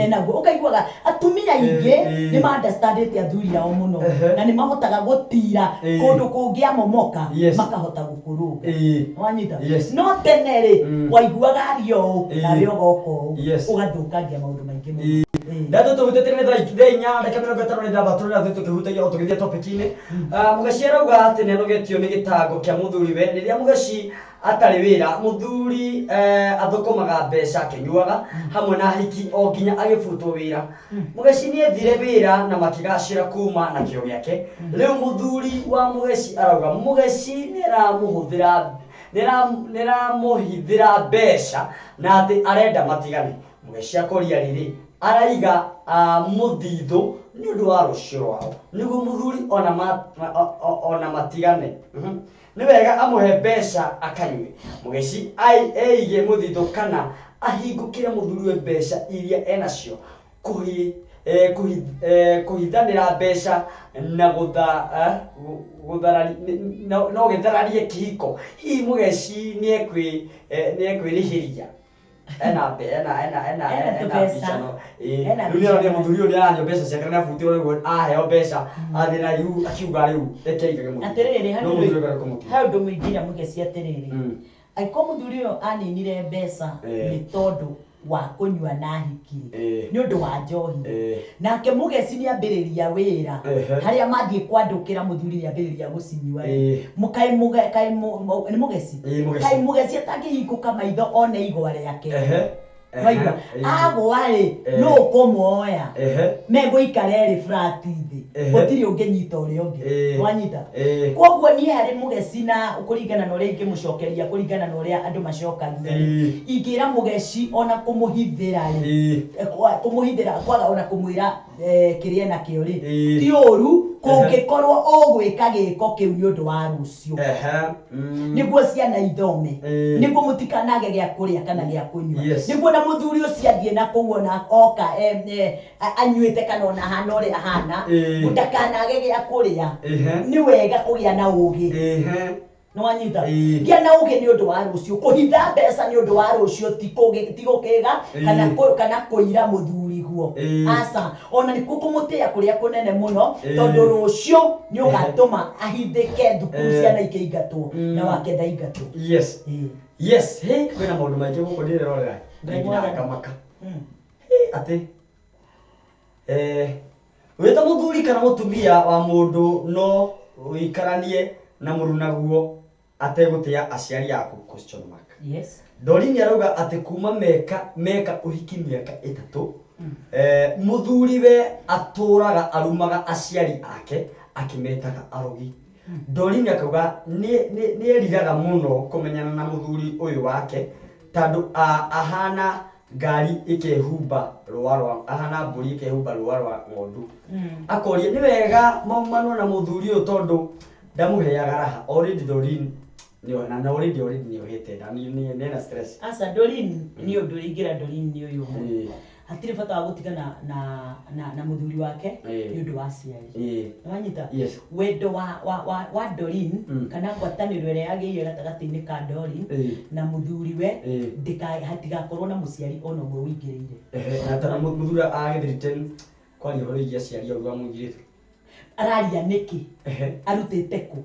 enaguo ũkaiguaga atumia aingĩ nĩ understandĩte athuri ao mũno na nĩ mahotaga gũtira kũndũ kũngĩamomoka makahota gũkũrũga wanyita no tene rĩ waiguaga ario ũũ nawe ũgoka ũũ ũgathũkangia maũndũ maingĩ mũno Ndato tuhutete nĩ thaa inya reke mĩrongo ĩtano na ithathatũ rĩrĩa thĩ tũkĩhutagia o tũgĩthiĩ topic-inĩ Mũgeci arauga atĩ nĩanogetio nĩ gĩtango kĩa mũthuriwe rĩrĩa Mũgeci atarĩ wĩra mũthuri athũkũmaga mbeca akĩnyuaga hamwe na ahiki o nginya agĩbutwo wĩra Mũgeci nĩethire wĩra na makĩgacĩra kuma na kĩo gĩake rĩu mũthuri wa Mũgeci arauga Mũgeci nĩramũhithĩra mbeca na atĩ arenda matigane Mũgeci akoria rĩrĩ araiga mũthithũ nĩ ũndũ wa rũciũ rwao nĩguo mũthuri ona matigane nĩ wega amũhe mbeca akanyue Mũgeci eige mũthithũ kana ahingũkĩre mũthuriwe mbeca iria enacio kũhithanĩra mbeca na no gĩthararie kĩhiko hihi Mũgeci nĩekwĩrĩhĩria ena nĩonia mũthuri ũyũ nĩaranyua mbeca ciake na nĩabutirwo nĩguo aheo mbeca athiĩ na rĩu akiuga rĩu reke aigage atĩrĩrĩ he ũndũ mũingĩra Mũgeci atĩrĩrĩ angĩkorwo mũthuri ũyũ aninire mbeca nĩ tondũ wa kũnyua na hiki nĩ ũndũ wa njohi nake Mũgeci nĩambĩrĩria wĩra harĩa mathiĩ kwandũkĩra mũthuri nĩambĩrĩria gũcinyua kaĩ Mũgeci atangĩhingũka maitho one igwa rĩake waigua agwa rĩ no ũkũmuoya megũikara erĩ flat thĩ gũtirĩ ũngĩnyita ũrĩa ũngĩ wanyita koguo niĩ harĩ Mũgeci na kũringana na ũrĩa ingĩmũcokeria kũringana na ũrĩa andũ macokagia ingĩra Mũgeci ona kũmũhithĩra kwaga ona kũmwĩra kĩrĩa nakĩo rĩ ti ũru kũngĩkorwo ũgwĩka gĩko kĩu nĩ ũndũ wa rũciũ nĩguo ciana ithome nĩguo mũtikanage gĩa kũrĩa kana gĩa kũnyua nĩguo na mũthuri ũcio athiĩ na kũu ona oka anyuĩte kana ona hana ũrĩa hana ndakanage gĩa kũrĩa nĩ wega kũgĩa na ũgĩ no wanyita gia na uge ni undu wa rucio kuhitha mbeca ni undu wa rucio ti gukega kana kuira muthuri guo asa ona ni kukumutia kuria kunene muno tondu rucio ni ugatuma ahithike thukuru ciana ikeingatwo na wake ndaingatwo. Yes yes he kwina maundu maingi guku ndirerorera ndakamaka ati wita muthuri kana mutumia wa mundu no uikaranie na murunaguo ategutia aciari yaku question mark. Yes. Dorine arauga ati kuma meka uhiki miaka 3 muthuri we aturaga arumaga aciari ake akimetaga arogi. Dorine akauga ni erigaga muno kumenyana na muthuri uyu wake tandu ahana ngari ikehumba rwa ahana mburi ikehumba rwa ng'ondu. Akoria ni wega maumano na muthuri uyu tondu ndamuheaga raha already Dorine na already ni ohete na ni na stress. Asa Dorine ni undu ingira Dorine ni uyu hatire bata wa gutigana na muthuri wake ni undu wa ciari wanyita wendo wa Dorine kana ngwataniro ire yagiire gatagati-ini ka Dorine na muthuri we hatigakorwo na muciari ona mwe wingiriire na tana muthuri agithirite kwani horo igia ciari au amwingirite araria niki arutite ku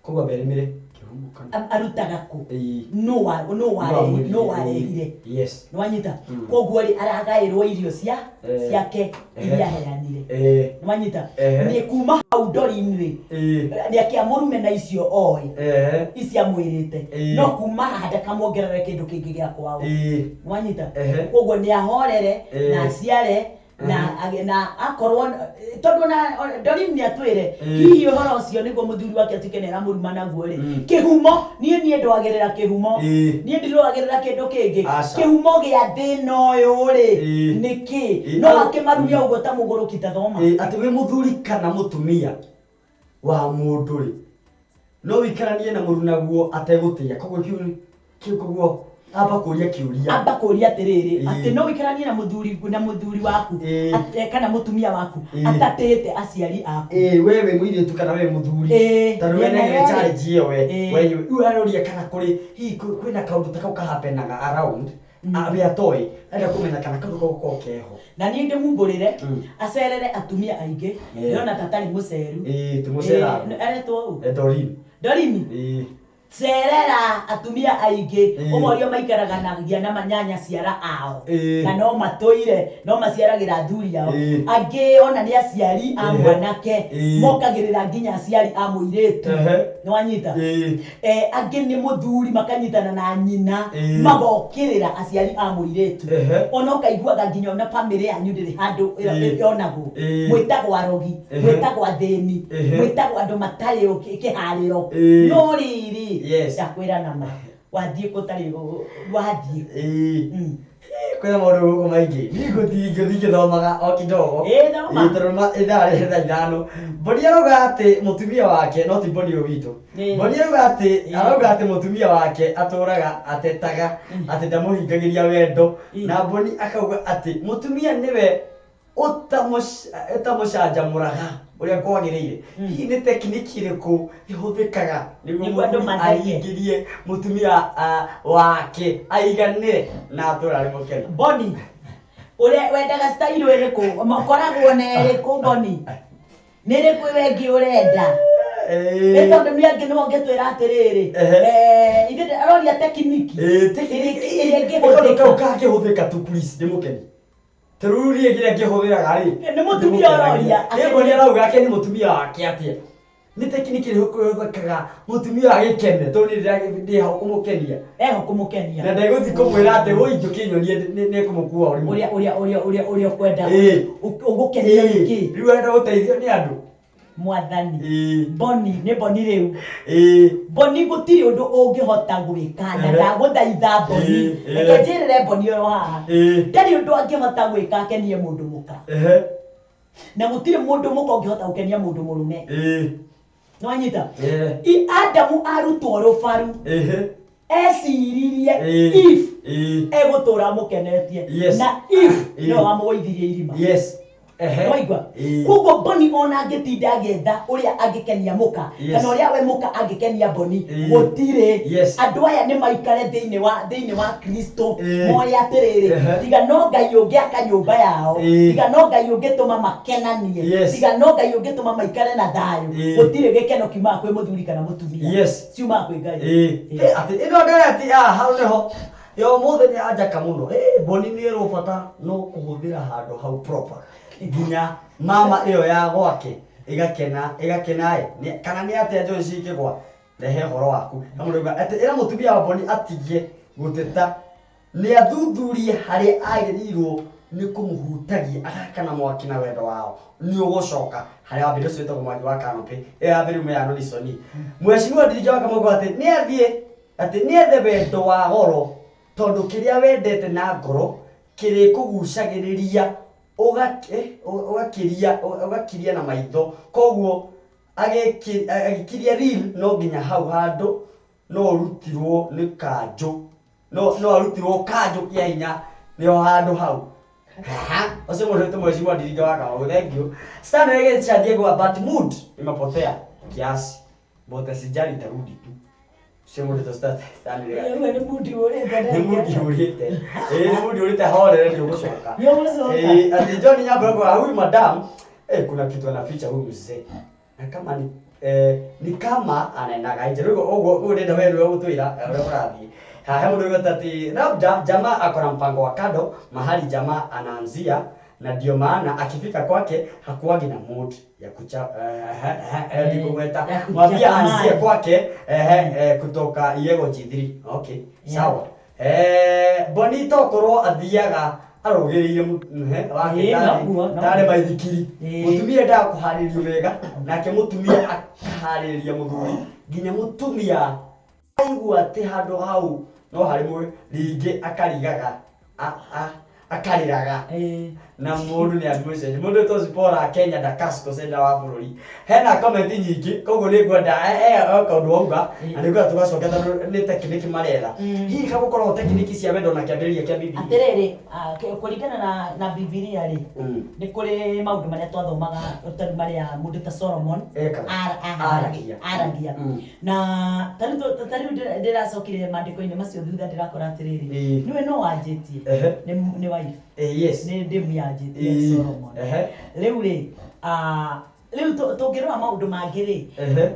kogwa berimire arutaga ku no warehire yes nwanyita kogwo ri aragairwo irio ciake iria heanire nwanyita ni kuma hau Dorine ni akiamurume na icio oi icia mwirite no kuma hada kamongerere kindu kingi gia kwao nwanyita kogwo ni ahorere na aciare na akorwo tondu na Dorine ni atwire hihi horo ucio niguo muthuri wake atikenera muruma naguo ri kihumo nie ndwagirira kihumo nie ndirwagirira kindu kingi kihumo gia thina uyu ri niki no akimarumia uguo ta muguruki ta thoma ati we muthuri kana mutumia wa mundu ri no wikaranie na murunaguo ategutia kogwo kiu kogwo aba kuria atiriri ati no wikaranie na muthuri waku kana mutumia waku atatete aciari aku wewe muiritu kana we muthuri tandu we nege challenge iyo we uharoria kana kuri hi kwina kaundu takau kahapenaga around abe atoi enda kumenya kana kaundu kau keho na ni ndimumburire acerere atumia aingi yona tatari muceru tumucera aretwo Dorine cerera atumia aingi umorio maikaraga na manyanya ciara ao na no matoire no maciaragira thuri yao angi ona ni aciari a mwanake mokagirira nginya aciari a muiritu nwanyita angi ni muthuri makanyitana na nyina magokirira aciari a muiritu ona ukaiguaga nginya na family yanyu ndiri handu yonago mwitagwo arogi mwitagwo theni mwitagwo andu matari kihariro no riri yes yakwira nama wathie kutari wathie kwina maundu guku maingi niguthie thomaga o kidogo itaruma idare ithano Boni arauga ati mutumia wake no ti Boni witu Boni arauga ati mutumia wake aturaga atetaga ati ndamuhingagiria wendo na Boni akauga ati mutumia niwe utamucanjamuraga uria kwagiriire hihi ni tekniki iriku ihuthikaga niguo aingirie mutumia wake aiganire na aturare mukeni Boni uria wendaga style iriku makoragwo na iriku Boni niriku wengi urenda tondu ni angi no ngetwira atiriri ithinde aroria tekniki kakihuthika tu please ni mukeni Teruri egira kihuthiraga ri ni mutumia aroria Boni arauga ake ni mutumia wake atia ni tekniki irihuthikaga mutumia agikene tondu ndi ha kumukenia kumukenia na ndiguthi kumwira ati uinjo kinyonie ni kumukua uria kwenda ugukenia niki riu enda uteithio ni andu mwathani Boni ni Boni riu Boni gutiri undu ungihota gwika na ndaguthaitha Boni reke njirire Boni uyu haha ndari undu angihota gwika akenie mundu muka na gutiri mundu muka ungihota gukenia mundu murume nwanyita Adamu arutwo rubaru eciririe if egutura mukenetie na if no amugoithirie irima Waigua koguo Boni ona angitinda agetha uria angikenia muka kana uria we muka angikenia Boni gutire andu aya ni maikare thiini wa Kristo moya atiriri tiga no Ngai ungiaka nyumba yao tiga no Ngai ungituma makenanie tiga no Ngai ungituma maikare na thayu gutire gikeno kiuma kwi muthuri kana mutumia ciuma kwi Ngai ati ino ndere ati hau niho yo mothe ni ajaka muno Boni ni rubata no kuhuthira handu hau proper nginya mama iyo ya gwake igakena kana ni ate njo cikigwa rehe horo waku amuruga ati ira mutumia wa Boni atigie guteta ni athuthurie hari airirwo ni kumuhutagia akana mwaki na wendo wao ni ugucoka hari wabire ucio wetagwo mwaki wa Kanopi ya birume ya Norisoni mweshimiwa Ndirijawa Kamogo ati ni athie ati ni ethe wendo wa goro tondu kiria wendete na ngoro kiri kugucagiriria ugakiria na maitho koguo agikiria real no nginya hau handu no rutirwo ni kanjo no arutirwo kanjo kia hinya ni handu hau Ose mwote mweshimiwa Ndirijawa Kamogo thank you sana yeye cha Diego but mood imepotea kiasi bote sijali tarudi tu sio mwote start sana wewe ni mood urete ni mood urete hore ndio kusoka ati John Nyabrogo huyu madam kuna kitu anaficha huyu mzee na kama ni kama anaendaga nje rugo ndio wewe utwira urathi haha mundu gatati labda jamaa akona mpango wa kado mahali jamaa anaanzia na ndio maana akifika kwake hakuagi na mood ya kucha ndiko gweta mwambia anzie kwake kutoka Yego G3 okay sawa Bonito korwo athiaga arogiriire wake tare maithikiri mutumia nda kuharirio wega nake mutumia akahariria muthuri nginya mutumia aigua ati handu hau no harimwe ringi akarigaga akariraga na mundu ni admission mundu to spora Kenya da Casco senda wa bururi hena comment nyingi koguo ni ngwenda kaundu wauga na niguo tugacoka ni tekniki marera hihi kagukorwo tekniki cia wendo na kiambiriria kia Biblia atiriri kuringana na Biblia ri ni kuri maundu maria twathomaga utari maria mundu ta Solomon aragia na tariu ndiracokire mandiko-ini macio thutha ndirakora atiriri niwe no wanjitie ni wife yes ni ndimu yanjitie Solomon riu ri riu tungirora maundu mangiri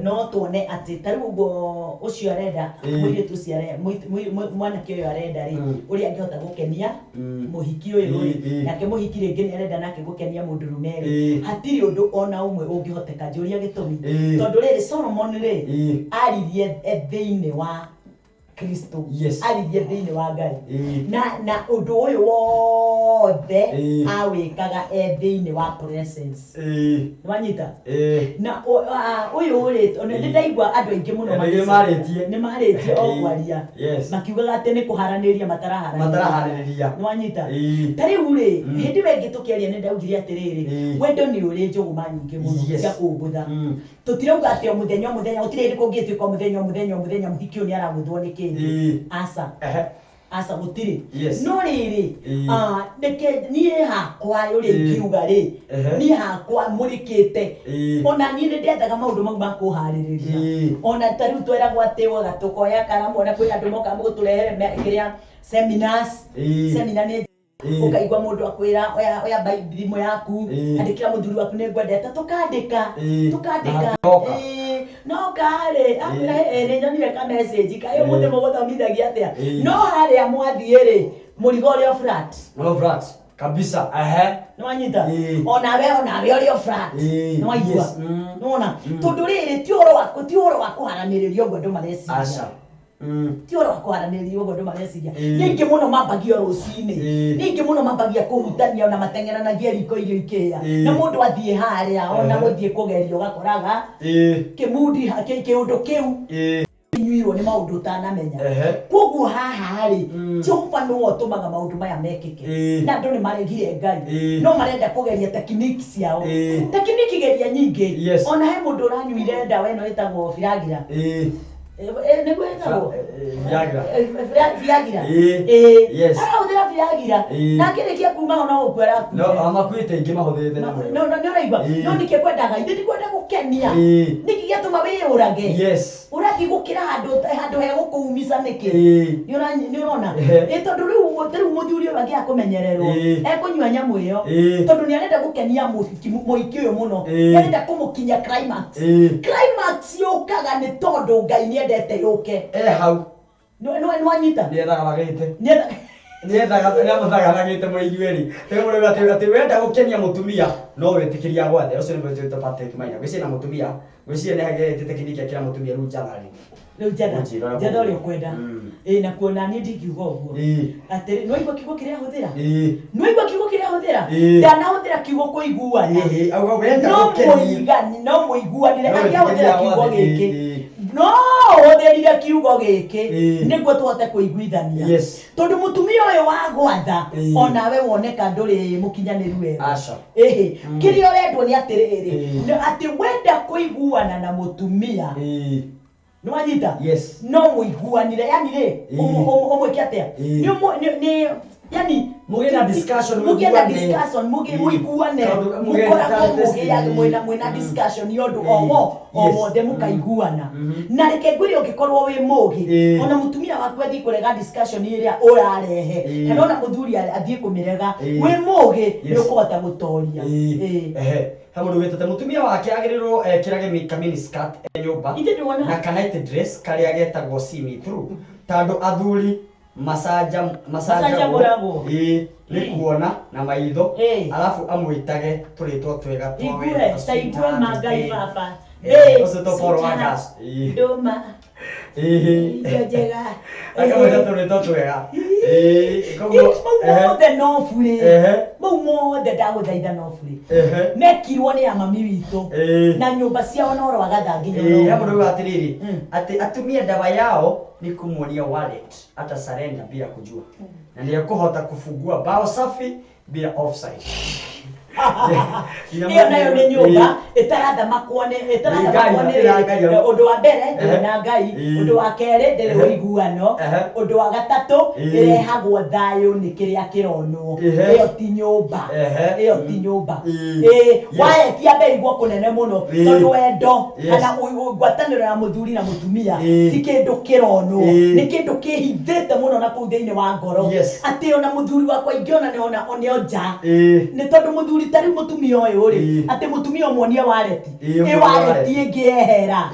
no tuone ati tariu ugo ucio arenda mwiri tu ciare mwanake uyu arenda ri uri angihota gukenia muhiki uyu ri nake muhiki ringi ni arenda nake gukenia mundu rumeri hatiri undu ona umwe ungihoteka njuria gitumi tondu riri Solomon ri aririe thiini wa Kristo aririe thiini wa Ngai na undu uyu wothe awikaga thiini wa presence wanyita na uyu uri ndaigua andu aingi muno ni maritie okwaria makiugaga ati ni kuharaniria mataraharaniria wanyita tariu ri hindi wengi tukiaria ni ndaugire atiriri wendo ni uri njuguma nyingi muno cia kugutha tutirauga ati o muthenya utire kungituika muthenya muhiki ni araguthwo ni kingi asa gutiri no riri ndeke nie hakwa uri ngiuga ri ni hakwa murikite ona nie ndendaga maundu mau makuhaririria ona tariu tweragwo ati woga tukoya karamu ona kwi andu moka muguturehere kiria seminars seminar ni ukaigwa mundu akwira oya Bible yaku andikira muthuri waku ni ngwendete tukandika no kale ni nyonire ka message kayo muthe muguthomithagia atia no haria mwathiiri murigo rio flat kabisa no wanyita onawe rio flat no waigua nona tondu riri ti oro wa kuharaniriria ugo ndu mareciria ti oro wa kuharaniriria ugo ndu mareciria ningi muno mambagia rucini ningi muno mambagia kuhutania ona matengeranagia riko irio ikia na mundu athie haria ona guthie kugerio gakoraga kimudi kiundu kiu nyuirwo ni maundu utanamenya koguo haha ri Jehova no otumaga maundu maya mekike na andu ni maregire Ngai no marenda kugeria tekniki ciao tekniki geria nyingi ona he mundu uranyuire ndawa ino itagwo Viagra Nĩ gwetagwo Viagra. Viagra. Yes. Arahũthĩra Viagra. Na akĩrĩkia kuma ona gũkua arakuire. No, amakuĩte ingĩ mahũthĩrĩte na No, nĩũraigua. No nĩkĩo kwendaga ithe ndikwenda gũkenia. Nĩkĩ gĩatũma wĩyũrage. Yes. Ũrathiĩ gũkĩra handũ he gũkũumica nĩkĩ? Nĩũrona? Tondũ rĩu mũthuri ũyũ angĩaga kũmenyererwo ekũnyua nyamũ ĩyo tondũ nĩarenda gũkenia mũingĩ ũyũ mũno. Nĩarenda kũmũkinya climax. Climax yũkaga nĩ tondũ Ngai nĩendete yũke. Hau. Nĩwanyita? Nĩethaga magĩte. Nĩethaga mũthagaragĩte mũinyuĩri. Rĩu atĩ wenda gũkenia mũtumia no wĩtĩkĩria gwathe. Ũcio nĩ gwĩtĩte Patrick Maina. Gwĩciria na mũtumia, gwĩciria nĩ hagĩte tekniki kĩra mũtumia rĩu njagarĩ. Rĩu njatha ũrĩa ũkwenda. Na kuona niĩ ndingiuga ũguo. Atĩ nĩwaigua kiugo kĩrĩa ahũthĩra? Nĩwaigua kiugo kĩrĩa ahũthĩra? Ndanahũthĩra kiugo kũiguana. No mũiguanĩre angĩahũthĩra kiugo gĩkĩ. No hũthĩrire kiugo gĩkĩ nĩguo tũhote kũiguithania. Tondũ mũtumia ũyũ wa gwatha onawe woneka ndũrĩ mũkinyanĩru wega. Kĩrĩa ũrendwo nĩ atĩrĩrĩ, atĩ wenda kũiguana na mũtumia nĩwanyita? No mũiguanire, yani rĩ ũmwĩke atĩa? Yani mũgĩna discussion mũiguane mũkoragwo mwĩna discussion yondũ o wothe mũkaiguana. Na reke ngwĩre ũngĩkorwo wĩ mũũgĩ ona mũtumia waku athiĩ kũrega discussion ĩrĩa ũrarehe kana ona mũthuri athiĩ kũmĩrega wĩ mũũgĩ nĩũkũhota gũtoria. Ha mũndũ wĩtete mũtumia wake agĩrĩirwo ekĩrage mini skirt nyũmba na kanaite dress karĩa getagwo see me through tondũ athuri masaja nĩ kuona na maitho alafu amwĩtage tũrĩtwo twega twa Mangai baba ũcio tũkorwo wa gas ndũma njega akamwĩta tũrĩtwo twega mau mothe ndagũthaitha no bure mekirwo nĩ amami witũ na nyũmba ciao no rwagatha nginya mũndũ ũyũ atĩrĩrĩ atĩ atumia dawa yao ni kumuonia wallet hata surrender bila kujua na ndio kuhota kufungua bao safi bila offside. Hiyo nayo ni nyumba itaratha makwane undu wa mbere na Ngai undu wa kere ndere uiguano undu wa gatatu irehagwo thayo ni kiria kironwo iyo ti nyumba wae ti abe igwo kunene muno tondu wendo kana ngwataniro ya muthuri na mutumia ti kindu kironwo ni kindu kihithite muno na kuu thiini wa ngoro ati ona muthuri wakwa ingiona niona onja ni tondu muthuri tari mutumia uyu ri ati mutumia omwonie waleti ingihera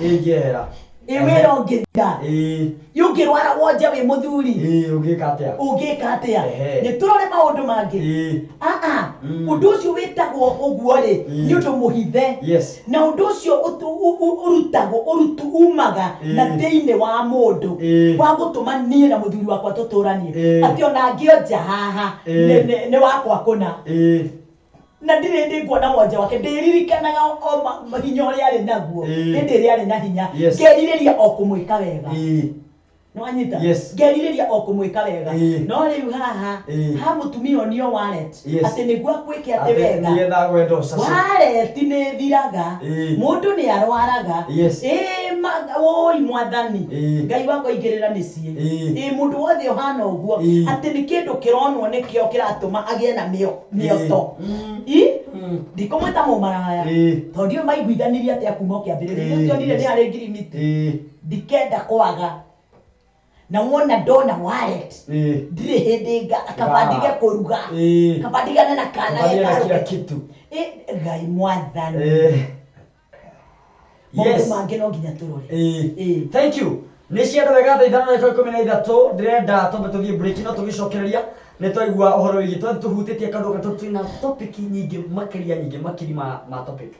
wira ungithira yungirwara wonje wi muthuri ungika atia ni turore maundu mangi undu ucio witagwo uguo ri ni undu muhithe na undu ucio urutu umaga na thiini wa mundu wa gutuma nie na muthuri wakwa tuturanie ati ona ngionja haha ni wakwa kuna na ndire nguona wonje wake ndiririkanaga o hinya ũrĩa arĩ naguo hĩndĩ ĩrĩa arĩ na hinya ngerirĩria o kũmwĩka wega nwanyita ngerirĩria o kũmwĩka wega no rĩu haha ha mũtumia onio wallet atĩ nĩguo akwĩke atĩ wega wallet nĩ thiraga mũndũ nĩ arwaraga oi mwathani Ngai wakwa ingĩrĩra mĩciĩ mũndũ wothe ũhana ũguo atĩ nĩ kĩndũ kĩronwo nĩkĩo kĩratũma agĩe na mĩoto ndikũmwĩta mũmaraya tondũ ũyũ maiguithanirie atĩa kuma kĩambĩrĩria tionire nĩ harĩ ngirimiti ndikenda kwaga na wona ndona wallet ndirĩ hĩndĩ kabandige kũruga kabandigane na kana kila kitu Ngai mwathani mangi no nginya turore thank you nĩ ciendo wega thaa 5:13 ndirenda tombe tũthiĩ break no tũgĩcokereria nĩ twaigua ũhoro wĩgiĩ tũhutĩtie kaũndũ gatũ twĩna topic nyingĩ makiri ma topic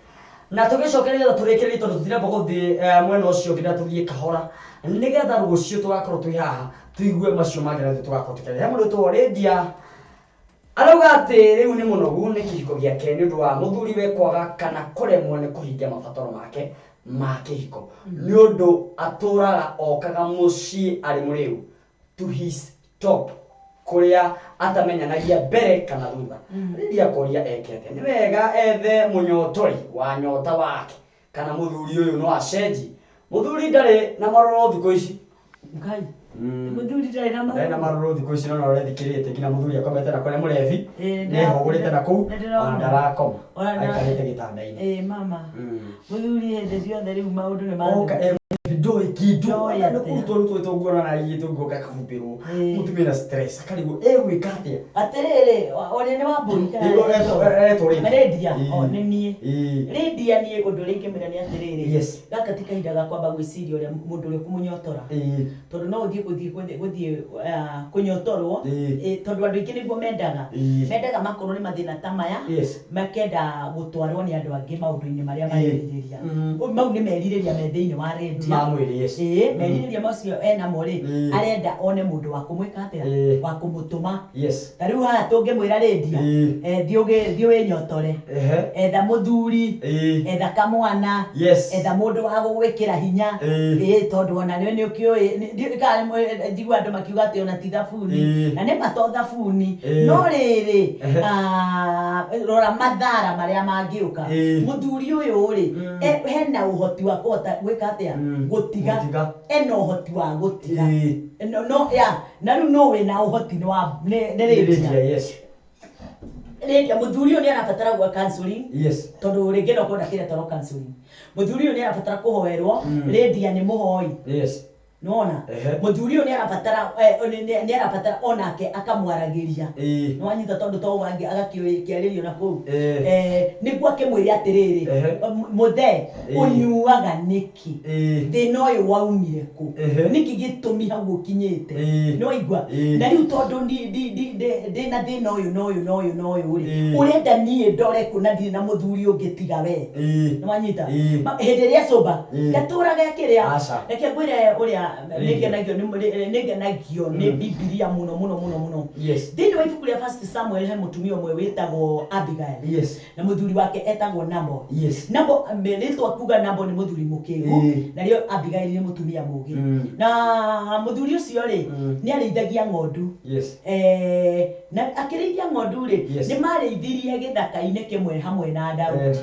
na tũgĩcokereria tũrĩkĩrĩrie tondũ tũtiramba gũthiĩ mwena ũcio nginya tũthiĩ kahora nĩgetha rũciũ tũgakorwo twĩ haha tũigue macio mangĩ na tũgakorwo tũkĩaria mũndũ tũorendia arauga atĩ rĩu nĩ mũnogu nĩ kĩhiko gĩake nĩ ũndũ wa mũthuriwe kwaga kana kũremwo nĩ kũhingia mabataro make ma kĩhiko nĩ ũndũ atũraga okaga mũciĩ arĩ mũrĩu to his top kũrĩa atamenyanagia mbere kana thutha rĩrĩa koria ekete nĩ wega ethe mũnyotori wa nyota wake kana mũthuri ũyũ no acenji muthuri ndari na maroro thiko ici ngai muthuri ndari na maroro na maroro thiko ici no rethikirite kina muthuri akomete na kone murevi ne hogurite na kuu ona ndarakoma aikarite gitanda-ini mama muthuri hende ciothe riu maundu ni ma ndoi kitu na kuruto tuguona na iyi tugoka kafumbirwo mutumira stress akarigo gwika atia atiriri ori ni wa mburi kana redia ni nie redia nie undu ringi mira ni atiriri gaka tikahinda ga kwamba gwiciria uri mundu uri kumunyotora tondu no uthie kunyotorwo tondu andu ingi niguo mendaga makorwo ni mathina ta maya makenda gutwarwo ni andu angi maundu-ini maria maririria mau ni meririria me thiini wa redia meririria macio ena mori arenda one mundu wa kumwika atia wa kumutuma tariu haha tungimwira redia thio winyotore etha muthuri etha kamwana etha mundu wa gugwikira hinya tondu ona ni ukioi njigua andu makiuga ati ona ti thabuni na ni mato thabuni no riri rora mathara maria mangiuka muthuri uyu ri hena uhoti wa kuhota gwika atia gutiga eno uhoti wa gutiga no ya na riu no wina uhoti ni wa ni redia redia muthuri uyu ni arabatara gwa counseling tondu ringi no kwenda kire toro counseling muthuri uyu ni arabatara kuhoerwo redia ni muhoi nona muthuri uyu ni arabatara onake akamwaragiria no anyita tondu to wangi agakiaririo na kuu niguo akimwire atiriri muthe unyuaga niki thina uyu waumire ku niki gitumi hau ukinyite no igwa na riu tondu ndina thina uyu no uyu ri urenda nie ndore kuna ndi na muthuri ungi tiga we no anyita hindi ria soba ndaturaga kiria reke ngwire uria nigenagio ni Biblia muno thini wa ibuku ria First Samuel he mutumia umwe witagwo Abigail na muthuri wake etagwo Nabo ritwa kuga Nabo ni muthuri mukigu na rio Abigail ni mutumia mugi na muthuri ucio ri ni areithagia ng'ondu na akirithia ng'ondu ri ni mareithirie githaka-ini kimwe hamwe na Daudi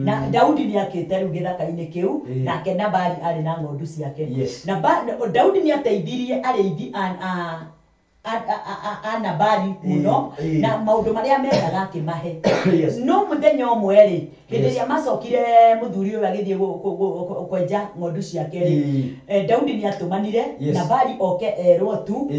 na Daudi ni akite riu githaka-ini kiu nake Nabali ari na ng'ondu ciake na Daudi ni ateithirie areithi Nabali muno na maundu maria mendaga akimahe no muthenya umwe ri hindi ria macokire muthuri uyu agithie kwenja ng'ondu ciake ri Daudi ni atumanire Nabali oke erwo tu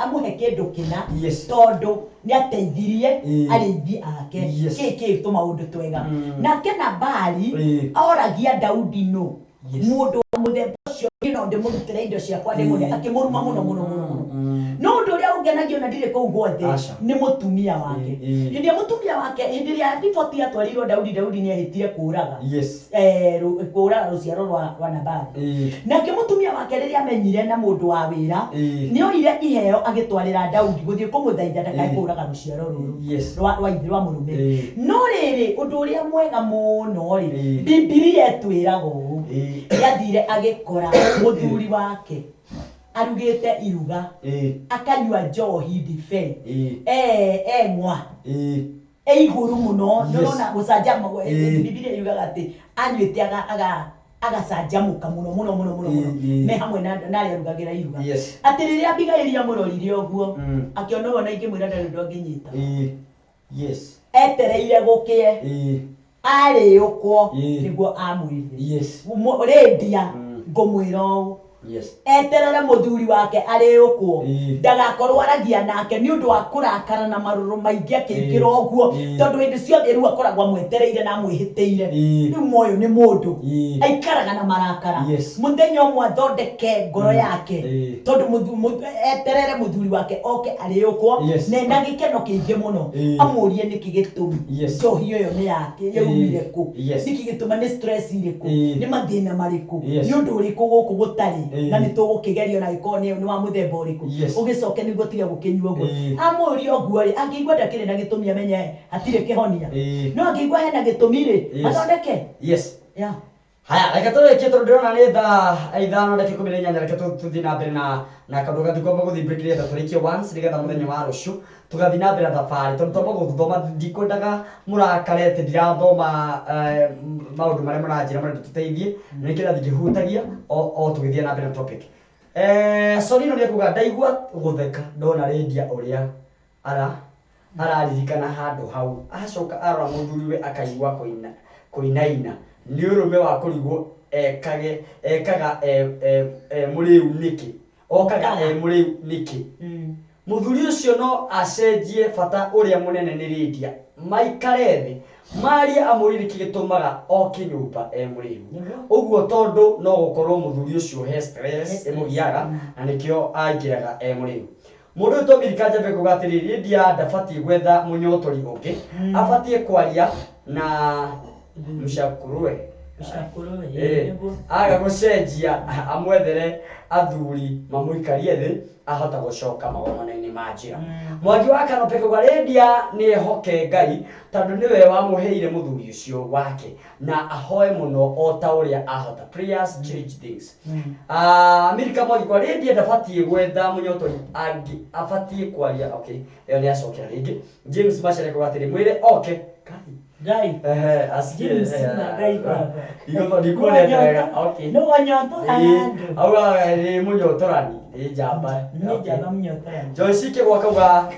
amuhe kindu kina tondu ni ateithirie areithi ake kiki tu maundu twega nake Nabali oragia Daudi no mundu muthemba ucio no ndimurutire indo ciakwa ndimune akimuruma muno no undu uria ungenagio na ndire kuu guothe ni mutumia wake hindi ya mutumia wake hindi ya riboti atwarirwo Daudi ni ahitire kuraga kuraga ruciaro rwa Nabali nake mutumia wake riria amenyire na mundu wa wira ni oire iheo agitwarira Daudi guthie kumuthaitha ndakae kuraga ruciaro ruru rwa ithe rwa murume no riri undu uria mwega muno ri Biblia etwiraga uu yathire agikora muthuri wake arugite iruga akanywa njohi ndibe eng'wa iguru muno ndorona gucanjama Biblia yugaga ati anywite agacanjamuka muno me hamwe na aria arugagira iruga ati riria Abigail amurorire uguo akiona ona ingimwira ndari ndonginyita etereire gukie ariukwo niguo amwirire redia ngumwira uu eterere muthuri wake ariukwo ndagakorwo aragia nake ni undu wa kurakara na maruru maingi akingirwo uguo tondu hindi ciothe riu akoragwo amwetereire na amwihitiire riu moyo ni mundu aikaraga na marakara muthenya umwe athondeke ngoro yake tondu eterere muthuri wake oke ariukwo nenda gikeno kiingi muno amurie niki gitumi njohi uyo ni yake yaumire ku niki gituma ni stress iriku ni mathina mariku ni undu uriku guku gutari na ni tugukigerio na iko ni wa muthemba uriku ugicoke niguo tiga gukinyua uguo amurio guo ri angigwa ndakire na gitumi amenye hatire kihonia no angigwa hena gitumi ri athondeke Haya, reke tũrĩkie tondũ ndĩrona nĩ thaa 5:18 reke tũthiĩ na mbere na kaũndũ gatigomba gũthiĩ break nĩgetha tũrĩkie once nĩgetha mũthenya wa rũciũ tũgathiĩ na mbere thabarĩ tondũ twamba gũthoma ndikwendaga mũrakare atĩ ndirathoma maũndũ marĩa mũranjĩra marenda tũteithie na nĩ kĩrathi kĩhutagia o tũgĩthiĩ na mbere na topic. Sonino nĩekuga ndaigua gũtheka ndona Lydia ũrĩa araririkana handũ hau acoka arora mũthuriwe akaigua kũinaina nĩ ũrũme wa kũrigwo ekaga mũrĩu nĩkĩ okaga mũrĩu nĩkĩ mũthuri ũcio no acenjie bata ũrĩa mũnene nĩ Lydia maikare thĩ marie amũrire kĩgĩtũmaga oke nyũmba mũrĩu ũguo tondũ no gũkorwo mũthuri ũcio he stress ĩmũgiaga na nĩkĩo aingĩraga mũrĩu mũndũ ũyũ Tommy Kanjambe kuga atĩrĩrĩ Lydia ndabatiĩ gwetha mũnyotori ũngĩ abatiĩ kwaria na mshakuruwe aga gũcenjia amwethere athuri mamũikarie thĩ ahota gũcoka magongona-inĩ ma njĩra. Mwangi wa Kanope kuga Lydia nĩ ehoke Ngai tondũ nĩwe wamũheire mũthuri ũcio wake na ahoe mũno o ta ũrĩa ahota. Prayers change things. Mirika Mwangi kwa Lydia ndabatiĩ gwetha mũnyotori angĩ abatiĩ kwaria. Okay, ĩyo nĩ acokera rĩngĩ. James Machere kuga atĩrĩ mwĩre oke Ngai asikie Ngai kwa ndikuonete wega. Okay no wanyotora auga ni munyotorani ni njamba munyotorani Joyce Kĩgwa kauga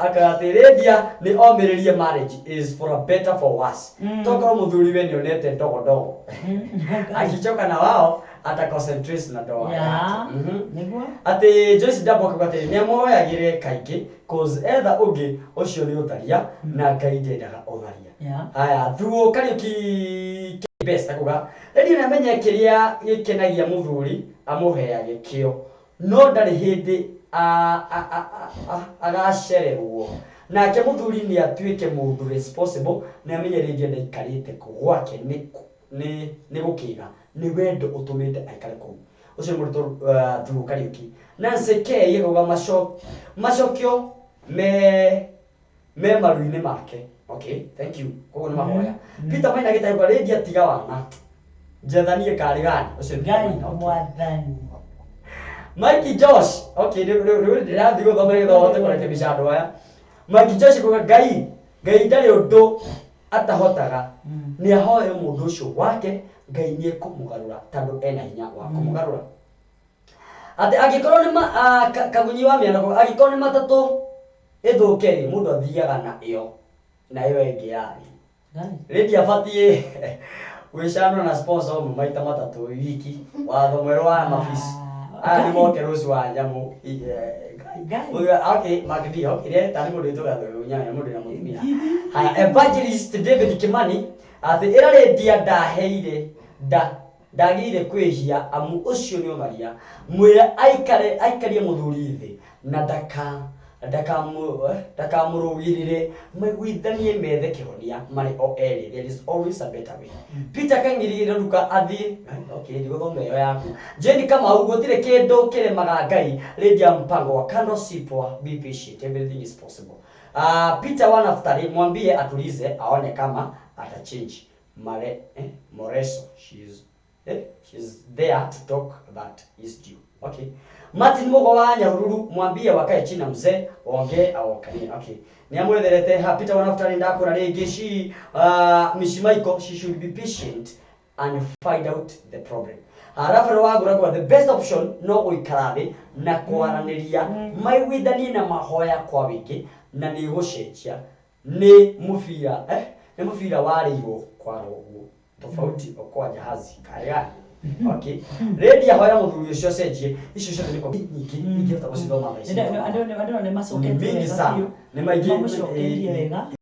akagati Lydia ni omĩrĩrie marriage is for a better for worse tokorwo mũthuriwe nĩ onete ndogo akichoka na wao ata concentrate na ndoa nĩguo ati Joyce Ndambo kauga atĩ nĩ amuoyagĩre kaingĩ cause ether ũngĩ ũcio nĩ ũtharia na Ngai ndendaga ũtharia. Haya thuo Kariuki best akuga Lydia nĩamenye kĩrĩa gĩkenagia mũthuri amũheage kĩo no ndarĩ hĩndĩ agacererwo nake mũthuri nĩ atuĩke mũndũ responsible na amenye Lydia ndaikarĩte gwake nĩ gũkĩga nĩ wendo ũtũmĩte aikare kũu ũcio nĩ mũrutwo thuo Kariuki. Nancy K yekuga macokio me maru-inĩ make. Okay, thank you. Koguo nĩ mahoya. Peter Maina gĩtauga Lydia tiga wana njethanie karĩ gani ũcio Ngai mwathani. Mike Josh, okay, ndĩrathiĩ gũthoma gĩthomo kũrekebisha andũ aya. Mike Josh kuga Ngai ndarĩ ũndũ atahotaga nĩ ahoe mũndũ ũcio wake Ngai nĩ ekũmũgarũra tondũ ena hinya wa kũmũgarũra. Atĩ angĩkorwo nĩ kagunyi wa mĩana angĩkorwo nĩ matatũ ĩthũke mũndũ athiaga na ĩyo ĩngĩ yarĩ Lydia abatiĩ gwĩcanũra na sponsor ũmwe maita matatũ wiki watho mwerũ wa mabisi aya nĩ moke rũciũ wa nyamũ okay Magdio ĩrĩa ta nĩ mũndũ wĩtũgatho nyanya mũndũ na mũtumia. Haya Evangelist David Kimani atĩ ĩra Lydia ndagĩrĩire kwĩhia amu ũcio nĩ ũtharia mwĩre aikarie mũthuri thĩ na ndakamũrũgĩrĩre maiguithanie methe kĩhonia marĩ o erĩ. There is always a better way. Peter Kangirigĩra Luka athiĩ okay ndigũthoma ĩyo yaku. Jane Kamau gũtirĩ kĩndũ kĩremaga Ngai Lydia mpango wa kando sipwa be patient everything is possible. Peter Wanaftari mwambie atulize aone kama atachange Moreso she's there to talk that is due. Okay. Martin Mugo wa Nyahururu mwambie wakae chini na mzee waongee awakanie. Okay. Ni amwetherete Peter Wanaftari ndakora rĩngĩ Miss Michael she should be patient and find out the problem. Rafael Wagura kwa the best option no gũikara thĩ na kwaranĩria maiguithanie na mahoya kwa wiki na nĩ gũcenjia nĩ mũbira warĩirwo kwa roguo tofauti okwa jahazi kaya. Okay. Lydia hoya mũthuri ũcio cenjie icio ciothe nĩ nyingĩ ingĩhota gũcithoma thaa ici. Andũ nĩ macokete wega. Nĩ maingĩ wega.